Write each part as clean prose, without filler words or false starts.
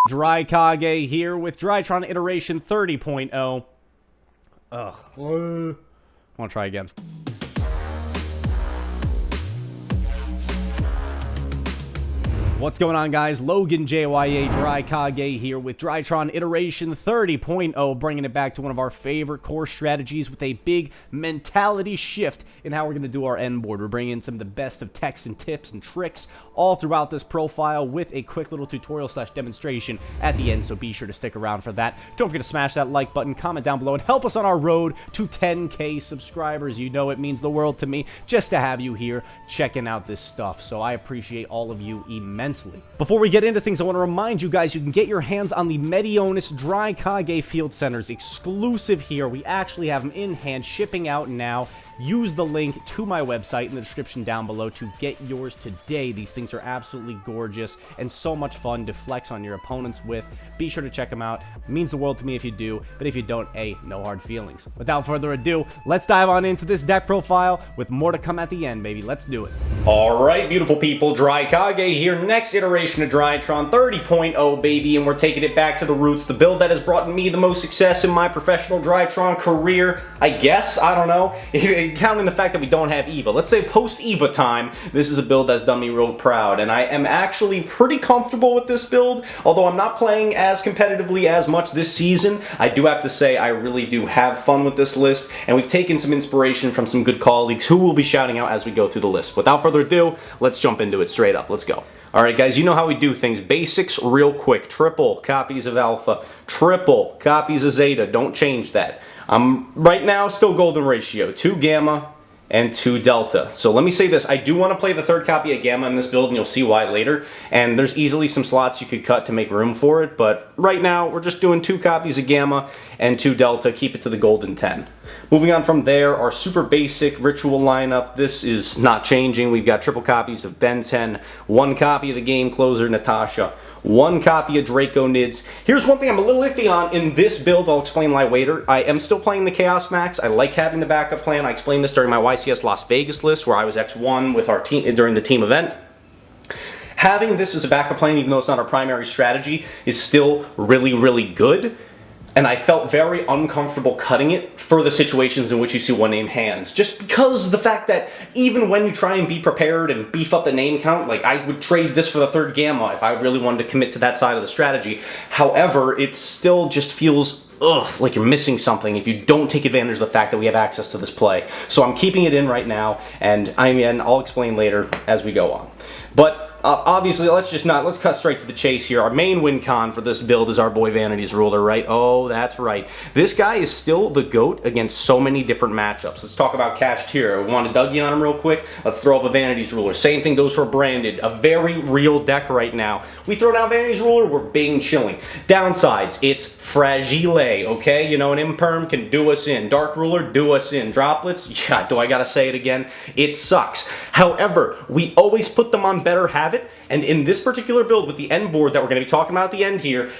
DRYKAGE here with DRYTRON iteration 30.0. Ugh. I want to try again. What's going on, guys? Logan JYA DRYKAGE here with DRYTRON iteration 30.0, bringing it back to one of our favorite core strategies with a big mentality shift in how we're going to do our end board. We're bringing in some of the best of techs and tips and tricks all throughout this profile with a quick little tutorial slash demonstration at the end, so be sure to stick around for that. Don't forget to smash that like button, comment down below, and help us on our road to 10K subscribers. You know it means the world to me just to have you here checking out this stuff, so I appreciate all of you immensely. Before we get into things, I want to remind you guys you can get your hands on the Medionis DRYKAGE Field Centers exclusive here. We actually have them in hand, shipping out now. Use the link to my website in the description down below to get yours today. These things are absolutely gorgeous and so much fun to flex on your opponents with. Be sure to check them out. It means the world to me if you do, but if you don't, hey, no hard feelings. Without further ado, let's dive on into this deck profile with more to come at the end, baby. Let's do it. Alright, beautiful people, DRYKAGE here. Next iteration of DRYTRON 30.0, baby, and we're taking it back to the roots. The build that has brought me the most success in my professional DRYTRON career, I guess. I don't know. Counting the fact that we don't have EVA. Let's say post-EVA time, this is a build that's done me real proud, and I am actually pretty comfortable with this build. Although I'm not playing as competitively as much this season, I do have to say I really do have fun with this list, and we've taken some inspiration from some good colleagues who will be shouting out as we go through the list. Without further ado, let's jump into it straight up. Let's go. Alright guys, you know how we do things. Basics real quick. Triple copies of Alpha. Triple copies of Zeta. Don't change that. I'm right now still golden ratio. 2 Gamma and 2 Delta. So let me say this. I do want to play the third copy of Gamma in this build, and you'll see why later. And there's easily some slots you could cut to make room for it. But right now, we're just doing 2 copies of Gamma and 2 Delta. Keep it to the golden 10. Moving on from there, our super basic ritual lineup. This is not changing. We've got triple copies of Ben 10, 1 copy of the game closer Natasha, 1 copy of Draco Nids. Here's one thing I'm a little iffy on in this build. I'll explain why later. I am still playing the Chaos Max. I like having the backup plan. I explained this during my YCS Las Vegas list where I was X1 with our team during the team event. Having this as a backup plan, even though it's not our primary strategy, is still really, really good. And I felt very uncomfortable cutting it for the situations in which you see one name hands. Just because the fact that even when you try and be prepared and beef up the name count, like I would trade this for the 3rd Gamma if I really wanted to commit to that side of the strategy. However, it still just feels like you're missing something if you don't take advantage of the fact that we have access to this play. So I'm keeping it in right now, and I'll explain later as we go on. But obviously, let's cut straight to the chase here. Our main win con for this build is our boy Vanity's ruler, right? Oh, that's right. This guy is still the GOAT against so many different matchups. Let's talk about Cash Tier. We want to Dougie on him real quick. Let's throw up a Vanity's ruler. Same thing goes for Branded. A very real deck right now. We throw down Vanity's ruler, we're big and chilling. Downsides, it's fragile, okay? You know, an Imperm can do us in. Dark Ruler, do us in. Droplets, yeah, do I gotta say it again? It sucks. However, we always put them on better habit. And in this particular build with the end board that we're going to be talking about at the end here,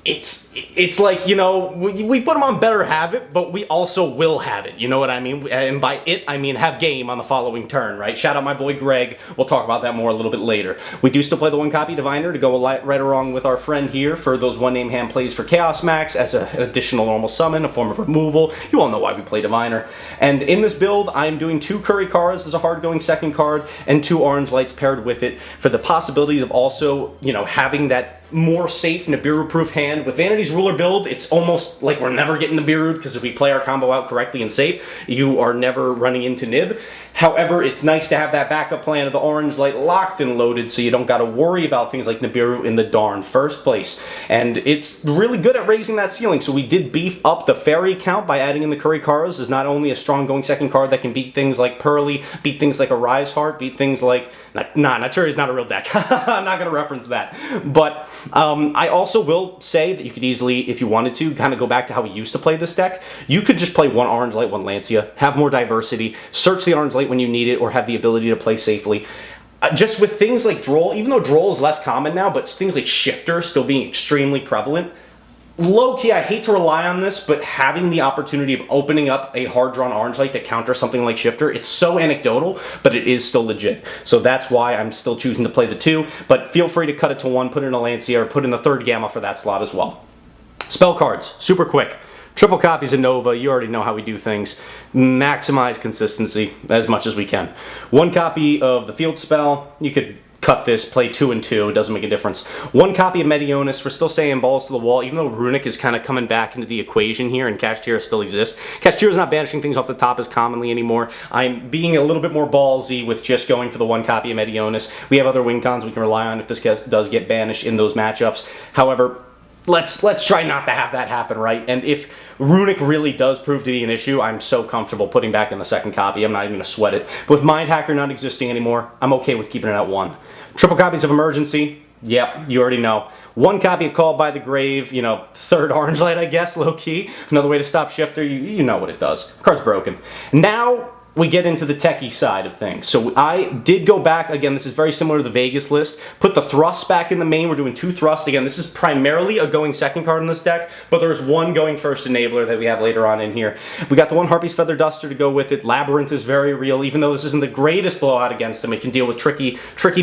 it's like, you know, we put them on better have it, but we also will have it. You know what I mean? And by it, I mean have game on the following turn, right? Shout out my boy Greg. We'll talk about that more a little bit later. We do still play the 1 copy Diviner to go right along with our friend here for those 1 name hand plays for Chaos Max as an additional normal summon, a form of removal. You all know why we play Diviner. And in this build, I'm doing 2 Curry Cards as a hard going 2nd card and 2 Orange Lights paired with it for the possibilities of also, you know, having that more safe Nibiru-proof hand. With Vanity's ruler build, it's almost like we're never getting Nibiru because if we play our combo out correctly and safe, you are never running into Nib. However, it's nice to have that backup plan of the Orange Light locked and loaded so you don't got to worry about things like Nibiru in the darn first place. And it's really good at raising that ceiling. So we did beef up the fairy count by adding in the Curry Cards. Is not only a strong going 2nd card that can beat things like Pearly, beat things like a Rise Heart, beat things like... Naturi's not a real deck. I'm not going to reference that. But I also will say that you could easily, if you wanted to, kind of go back to how we used to play this deck. You could just play 1 Orange Light, 1 Lancia, have more diversity, search the Orange Light when you need it, or have the ability to play safely. Just with things like Droll, even though Droll is less common now, but things like Shifter still being extremely prevalent, Low-key, I hate to rely on this, but having the opportunity of opening up a hard-drawn orange light to counter something like Shifter, it's so anecdotal, but it is still legit. So that's why I'm still choosing to play the 2, but feel free to cut it to 1, put in a Lancia, or put in the 3rd Gamma for that slot as well. Spell cards, super quick. Triple copies of Nova, you already know how we do things. Maximize consistency as much as we can. 1 copy of the Field Spell, you could cut this, play 2 and 2, it doesn't make a difference. 1 copy of Meteonis, we're still saying balls to the wall, even though Runic is kind of coming back into the equation here and Kashtira still exists. Kashtira is not banishing things off the top as commonly anymore. I'm being a little bit more ballsy with just going for the 1 copy of Meteonis. We have other win cons we can rely on if this does get banished in those matchups. However, let's try not to have that happen, right? And if Runic really does prove to be an issue, I'm so comfortable putting back in the 2nd copy, I'm not even going to sweat it. But with Mind Hacker not existing anymore, I'm okay with keeping it at 1. Triple copies of Emergency, yep, you already know. 1 copy of Called by the Grave, you know, 3rd orange light, I guess, low-key. Another way to stop Shifter, you know what it does. Card's broken. Now we get into the techie side of things. So I did go back, again, this is very similar to the Vegas list, put the thrusts back in the main. We're doing 2 thrusts. Again, this is primarily a going 2nd card in this deck, but there's 1 going 1st enabler that we have later on in here. We got the 1 Harpy's Feather Duster to go with it. Labyrinth is very real, even though this isn't the greatest blowout against them. It can deal with tricky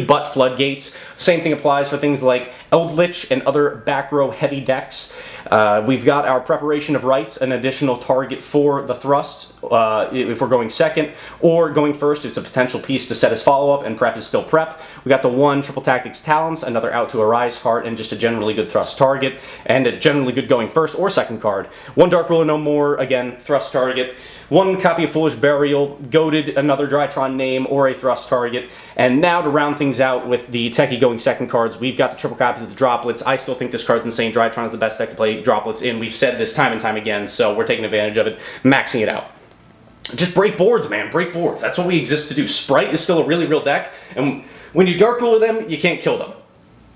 butt floodgates. Same thing applies for things like Eldritch and other back row heavy decks. We've got our Preparation of Rites, an additional target for the thrust if we're going 2nd, or going 1st, it's a potential piece to set as follow-up, and prep is still prep. We got the 1 Triple Tactics Talents, another Out to Arise heart, and just a generally good thrust target, and a generally good going 1st or 2nd card. 1 Dark Ruler No More, again, thrust target. 1 copy of Foolish Burial, Goated, another DRYTRON name, or a thrust target. And now to round things out with the techie going 2nd cards, we've got the triple copies of the Droplets. I still think this card's insane. DRYTRON is the best deck to play Droplets in. We've said this time and time again, so we're taking advantage of it, maxing it out. Just break boards, man. Break boards. That's what we exist to do. Sprite is still a really real deck, and when you Dark Ruler them, you can't kill them.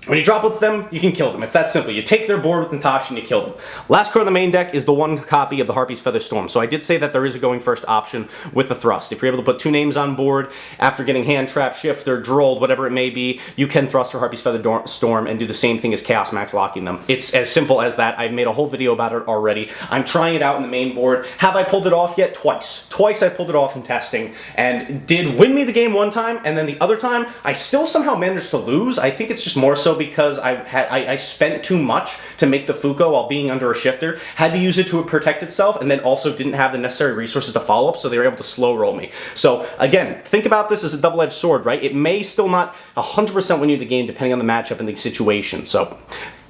When you Droplets them, you can kill them. It's that simple. You take their board with Natasha and you kill them. Last card in the main deck is the 1 copy of the Harpy's Feather Storm. So I did say that there is a going 1st option with the thrust. If you're able to put 2 names on board after getting Hand Trap, Shifter, Drolled, whatever it may be, you can thrust for Harpy's Feather Storm and do the same thing as Chaos Max locking them. It's as simple as that. I've made a whole video about it already. I'm trying it out in the main board. Have I pulled it off yet? Twice. Twice I pulled it off in testing and did win me the game 1 time, and then the other time I still somehow managed to lose. I think it's just more so because I spent too much to make the FUCHO while being under a Shifter, had to use it to protect itself, and then also didn't have the necessary resources to follow up, so they were able to slow roll me. So again, think about this as a double-edged sword, right? It may still not 100% win you the game depending on the matchup and the situation. So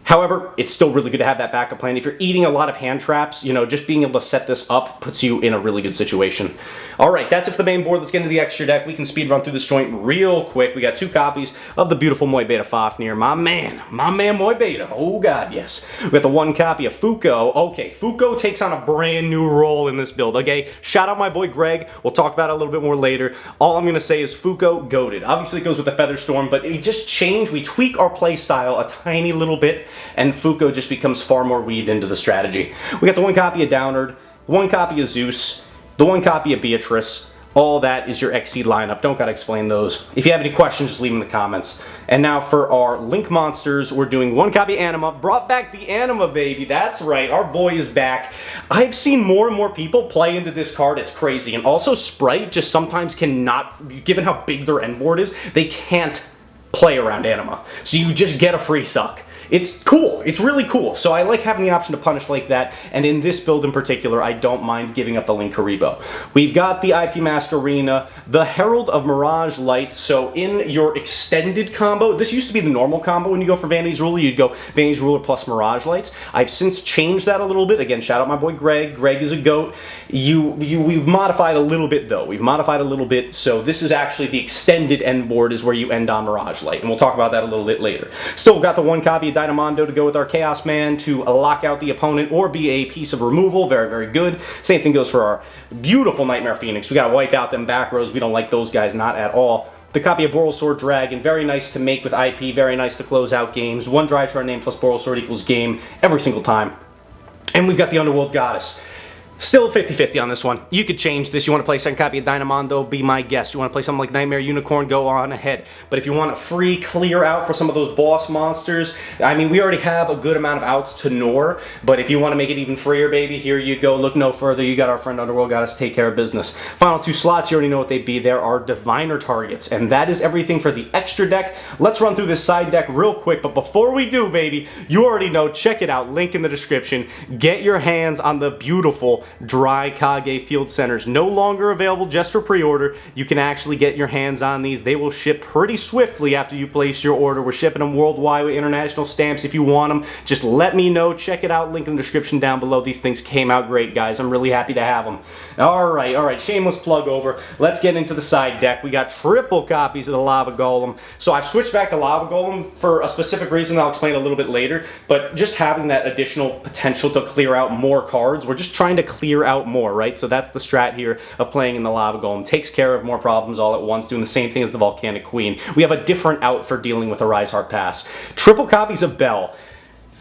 however, it's still really good to have that backup plan. If you're eating a lot of hand traps, you know, just being able to set this up puts you in a really good situation. All right, that's it for the main board. Let's get into the extra deck. We can speed run through this joint real quick. We got 2 copies of the beautiful Moy Beta Fafnir. My man Moy Beta. Oh God, yes. We got the 1 copy of FUCHO. Okay, FUCHO takes on a brand new role in this build, okay? Shout out my boy Greg. We'll talk about it a little bit more later. All I'm gonna say is FUCHO goated. Obviously it goes with the Feather Storm, but it just changed. We tweak our play style a tiny little bit, and FUCHO just becomes far more weaved into the strategy. We got the 1 copy of Downard, 1 copy of Zeus, the 1 copy of Beatrice. All that is your Xseed lineup. Don't gotta explain those. If you have any questions, just leave them in the comments. And now for our Link monsters, we're doing 1 copy Anima. Brought back the Anima, baby. That's right, our boy is back. I've seen more and more people play into this card. It's crazy. And also Sprite just sometimes cannot, given how big their end board is, they can't play around Anima. So you just get a free suck. It's cool. It's really cool. So I like having the option to punish like that, and in this build in particular, I don't mind giving up the Link Haribo. We've got the IP Mask Arena, the Herald of Mirage Lights. So in your extended combo, this used to be the normal combo when you go for Vanity's Ruler. You'd go Vanity's Ruler plus Mirage Lights. I've since changed that a little bit. Again, shout out my boy Greg. Greg is a goat. We've modified a little bit though. We've modified a little bit. So this is actually the extended end board is where you end on Mirage Light, and we'll talk about that a little bit later. Still got the 1 copy of Dynamondo to go with our Chaos Man to lock out the opponent or be a piece of removal. Very, very good. Same thing goes for our beautiful Nightmare Phoenix. We gotta wipe out them back rows. We don't like those guys, not at all. The copy of Borrelsword Dragon, very nice to make with IP, very nice to close out games. 1 DRYTRON name plus Borrelsword equals game every single time. And we've got the Underworld Goddess. Still 50-50 on this one. You could change this. You want to play second copy of Dynamondo, be my guest. You want to play something like Nightmare Unicorn, go on ahead. But if you want a free clear out for some of those boss monsters, I mean, we already have a good amount of outs to Nor, but if you want to make it even freer, baby, here you go. Look no further. You got our friend Underworld, got us to take care of business. Final two slots, you already know what they'd be. There are diviner targets, and that is everything for the extra deck. Let's run through this side deck real quick, but before we do, baby, you already know, check it out, link in the description. Get your hands on the beautiful DRYTRON Field Centers. No longer available just for pre-order. You can actually get your hands on these. They will ship pretty swiftly after you place your order. We're shipping them worldwide with international stamps. If you want them, just let me know. Check it out. Link in the description down below. These things came out great, guys. I'm really happy to have them. All right. Shameless plug over. Let's get into the side deck. We got triple copies of the Lava Golem. So I've switched back to Lava Golem for a specific reason I'll explain a little bit later. But just having that additional potential to clear out more cards, we're just trying to clear out more, right? So that's the strat here of playing in the Lava Golem. Takes care of more problems all at once, doing the same thing as the Volcanic Queen. We have a different out for dealing with a Rise Heart Pass. Triple copies of Bell.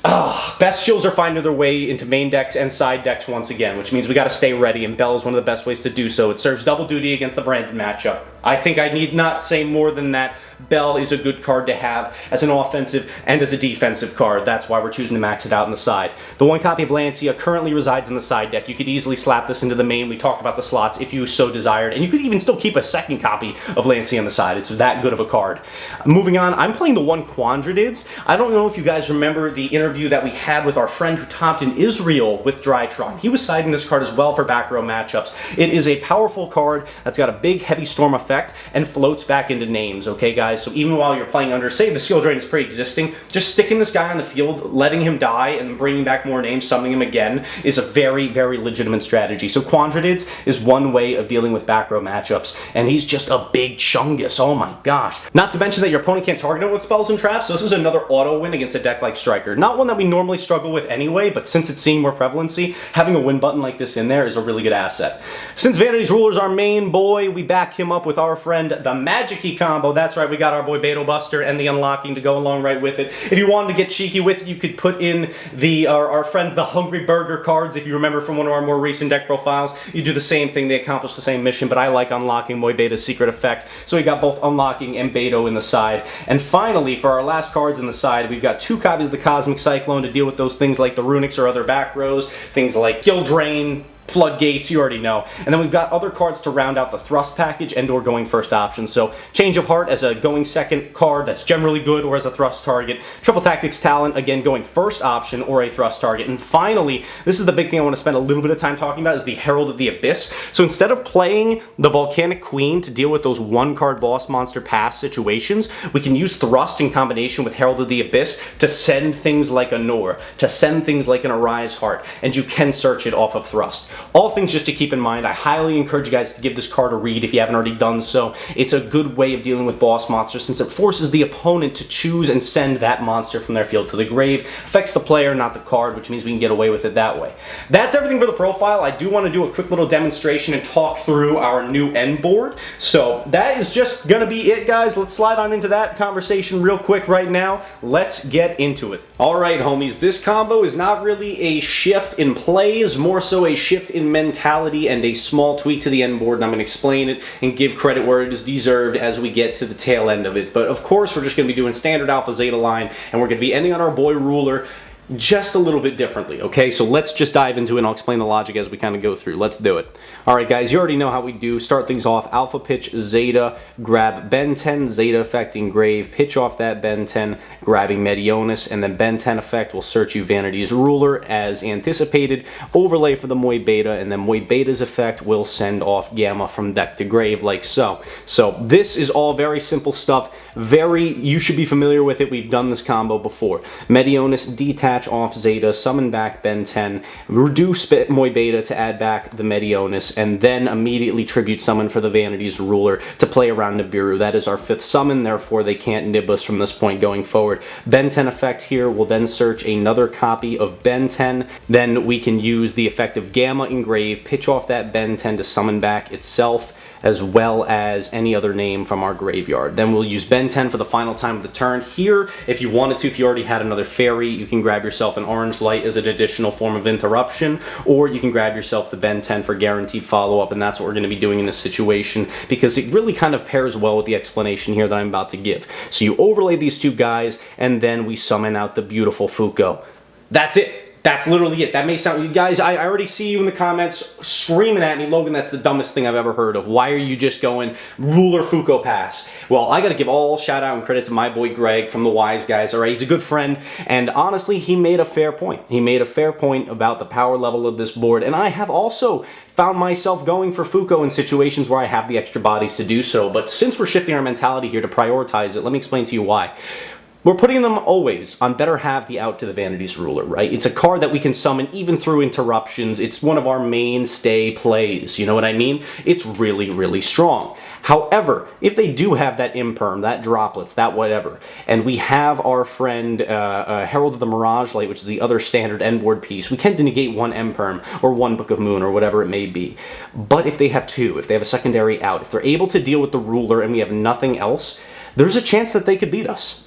Bestials are finding their way into main decks and side decks once again, which means we got to stay ready, and Bell is one of the best ways to do so. It serves double duty against the Brandon matchup. I think I need not say more than that. Bell is a good card to have as an offensive and as a defensive card. That's why we're choosing to max it out on the side. The one copy of Lancia currently resides in the side deck. You could easily slap this into the main. We talked about the slots if you so desired, and you could even still keep a second copy of Lancia on the side. It's that good of a card. Moving on, I'm playing the one Quandradids. I don't know if you guys remember the interview that we had with our friend who topped in Israel with DRYTRON. He was siding this card as well for back row matchups. It is a powerful card that's got a big heavy storm effect and floats back into names, okay guys? So even while you're playing under, say the skill drain is pre-existing, just sticking this guy on the field, letting him die, and bringing back more names, summoning him again, is a very, very legitimate strategy. So Quandradids is one way of dealing with back row matchups, and he's just a big chungus, oh my gosh. Not to mention that your opponent can't target him with spells and traps, so this is another auto win against a deck like Striker. Not one that we normally struggle with anyway, but since it's seeing more prevalency, having a win button like this in there is a really good asset. Since Vanity's Ruler's our main boy, we back him up with our friend, the Magic-y combo. That's right, we got our boy Beto Buster and the Unlocking to go along right with it. If you wanted to get cheeky with it, you could put in our friends, the Hungry Burger cards. If you remember from one of our more recent deck profiles, you do the same thing. They accomplish the same mission, but I like Unlocking Moy Beta's secret effect. So we got both Unlocking and Beto in the side. And finally, for our last cards in the side, we've got two copies of the Cosmic Cyclone to deal with those things like the Runics or other back rows, things like Skill Drain, Floodgates, you already know. And then we've got other cards to round out the thrust package and or going first option. So Change of Heart as a going second card that's generally good or as a thrust target. Triple Tactics Talent, again, going first option or a thrust target. And finally, this is the big thing I want to spend a little bit of time talking about, is the Herald of the Abyss. So instead of playing the Volcanic Queen to deal with those one card boss monster pass situations, we can use thrust in combination with Herald of the Abyss to send things like a Nor, to send things like an Arise Heart, and you can search it off of thrust. All things just to keep in mind. I highly encourage you guys to give this card a read if you haven't already done so. It's a good way of dealing with boss monsters since it forces the opponent to choose and send that monster from their field to the grave. Affects the player, not the card, which means we can get away with it that way. That's everything for the profile. I do want to do a quick little demonstration and talk through our new end board. So that is just going to be it, guys. Let's slide on into that conversation real quick right now. Let's get into it. All right, homies. This combo is not really a shift in plays, more so a shift in mentality and a small tweak to the end board, and I'm going to explain it and give credit where it is deserved as we get to the tail end of it. But of course, we're just going to be doing standard Alpha Zeta line, and we're going to be ending on our boy Ruler just a little bit differently, okay? So let's just dive into it, and I'll explain the logic as we kind of go through. Let's do it. All right, guys, you already know how we do. Start things off, Alpha Pitch, Zeta, grab Ben 10, Zeta effect, Engrave, pitch off that Ben 10, grabbing Medionis, and then Ben 10 effect will search you Vanity's Ruler as anticipated, overlay for the Moy Beta, and then Moy Beta's effect will send off Gamma from deck to grave like so. So this is all very simple stuff. You should be familiar with it. We've done this combo before. Medionis, detach off Zeta, summon back Ben 10, reduce Moy Beta to add back the Medionis, and then immediately tribute summon for the Vanity's Ruler to play around Nibiru. That is our 5th summon, therefore they can't nib us from this point going forward. Ben 10 effect here will then search another copy of Ben 10. Then we can use the effect of Gamma Engrave, pitch off that Ben 10 to summon back itself. as well as any other name from our graveyard. Then we'll use Ben 10 for the final time of the turn. Here, if you wanted to, if you already had another fairy, you can grab yourself an orange light as an additional form of interruption, or you can grab yourself the Ben 10 for guaranteed follow-up, and that's what we're going to be doing in this situation, because it really kind of pairs well with the explanation here that I'm about to give. So you overlay these two guys, and then we summon out the beautiful FUCHO. That's it. That's literally it. That may sound, you guys, I already see you in the comments screaming at me, Logan, that's the dumbest thing I've ever heard of. Why are you just going ruler FUCHO pass? Well, I gotta give all shout out and credit to my boy Greg from the Wise Guys, all right? He's a good friend, and honestly, he made a fair point. He made a fair point about the power level of this board, and I have also found myself going for FUCHO in situations where I have the extra bodies to do so, but since we're shifting our mentality here to prioritize it, let me explain to you why. We're putting them always on better have the out to the Vanity's Ruler, right? It's a card that we can summon even through interruptions. It's one of our mainstay plays, you know what I mean? It's really, really strong. However, if they do have that imperm, that droplets, that whatever, and we have our friend Herald of the Mirage Light, which is the other standard end board piece, we can negate one imperm or one Book of Moon or whatever it may be. But if they have two, if they have a secondary out, if they're able to deal with the ruler and we have nothing else, there's a chance that they could beat us.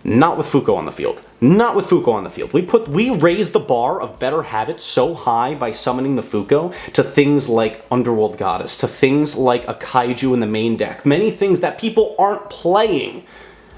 Not with FUCHO on the field. Not with FUCHO on the field. We raised the bar of better habits so high by summoning the FUCHO to things like Underworld Goddess, to things like a Kaiju in the main deck. Many things that people aren't playing.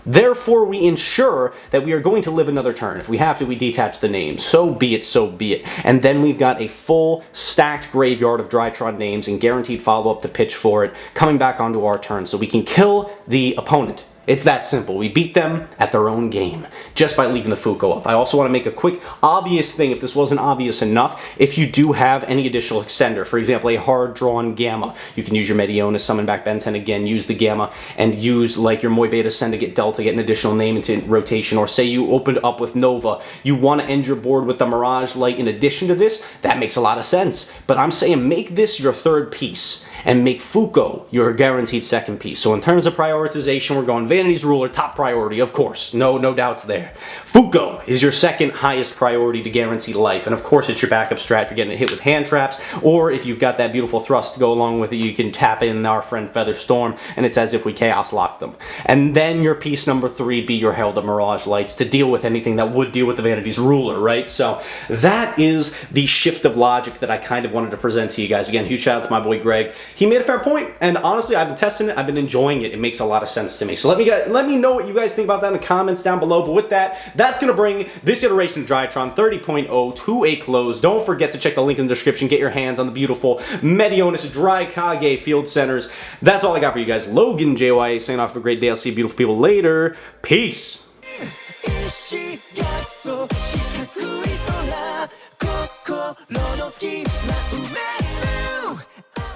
Therefore, we ensure that we are going to live another turn. If we have to, we detach the names. So be it, so be it. And then we've got a full stacked graveyard of DRYTRON names and guaranteed follow-up to pitch for it, coming back onto our turn so we can kill the opponent. It's that simple. We beat them at their own game just by leaving the FUCHO up. I also want to make a quick obvious thing, if this wasn't obvious enough. If you do have any additional extender, for example, a hard-drawn Gamma, you can use your Meteona, summon back Ben 10 again, use the Gamma, and use like your Moy Beta Send to get Delta, get an additional name into rotation, or say you opened up with Nova, you want to end your board with the Mirage Light in addition to this, that makes a lot of sense. But I'm saying make this your third piece, and make FUCHO your guaranteed second piece. So in terms of prioritization, we're going Vanity's Ruler, top priority, of course. No doubts there. FUCHO is your second highest priority to guarantee life. And of course, it's your backup strat if you're getting hit with hand traps, or if you've got that beautiful thrust to go along with it, you can tap in our friend Featherstorm, and it's as if we chaos lock them. And then your piece number 3 be your Herald of Mirage Lights to deal with anything that would deal with the Vanity's Ruler, right? So that is the shift of logic that I kind of wanted to present to you guys. Again, huge shout out to my boy Greg. He made a fair point, and honestly, I've been testing it, I've been enjoying it. It makes a lot of sense to me. So let me know what you guys think about that in the comments down below. But with that, that's going to bring this iteration of DRYTRON 30.0 to a close. Don't forget to check the link in the description, get your hands on the beautiful Meteonis DRYKAGE Field Centers. That's all I got for you guys. Logan JYA saying off, have a great day. I'll see beautiful people later. Peace.